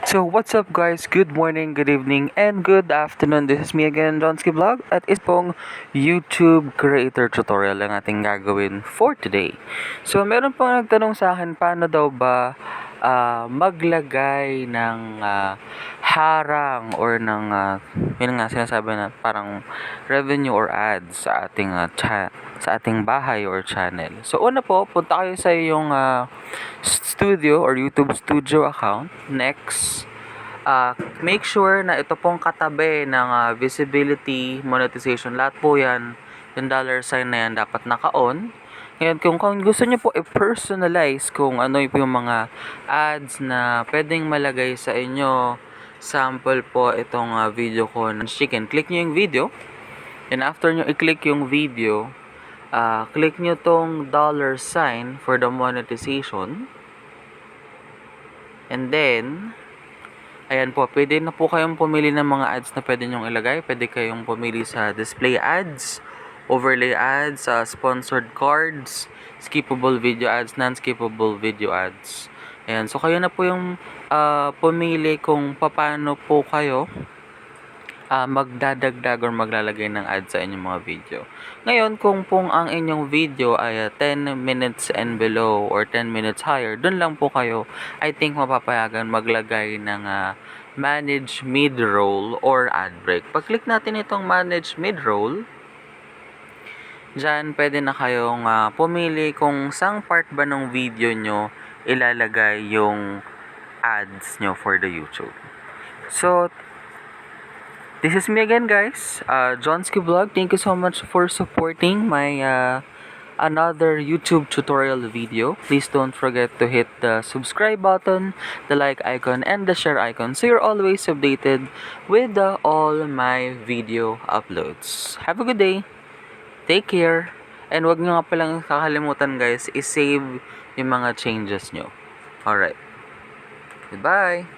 So what's up guys? Good morning, good evening, and good afternoon. This is me again, Johnsky Vlog, at is pong YouTube creator tutorial ang ating gagawin for today. So meron pong nagtanong sa akin paano daw ba maglagay ng harang or ng yun nga sinasabi na parang revenue or ads sa ating sa ating bahay or channel. So una po, punta kayo sa iyong studio or YouTube studio account. Next, make sure na ito pong katabi ng visibility, monetization, lahat po yan, yung dollar sign na yan dapat naka-on. Ngayon, kung gusto nyo po i-personalize kung ano yung mga ads na pwedeng malagay sa inyo, sample po itong video ko ng chicken, click nyo yung video, and after nyo i-click yung video, click nyo tong dollar sign for the monetization, and then ayan po, pwede na po kayong pumili ng mga ads na pwede nyong ilagay. Pwede kayong pumili sa display ads, overlay ads, sponsored cards, skippable video ads, non-skippable video ads. Ayan, so kayo na po yung pumili kung paano po kayo magdadagdag or maglalagay ng ads sa inyong mga video. Ngayon, kung pong ang inyong video ay 10 minutes and below or 10 minutes higher, dun lang po kayo, I think, mapapayagan maglagay ng manage mid-roll or ad break. Pag-click natin itong manage mid-roll, dyan pwede na kayong pumili kung saang part ba ng video nyo ilalagay yung ads nyo for the YouTube. So, this is me again, guys, Johnsky Vlog. Thank you so much for supporting my another YouTube tutorial video. Please don't forget to hit the subscribe button, the like icon, and the share icon so you're always updated with all my video uploads. Have a good day. Take care. And wag nyo nga palang kakalimutan, guys, i-save yung mga changes nyo. Alright. Goodbye.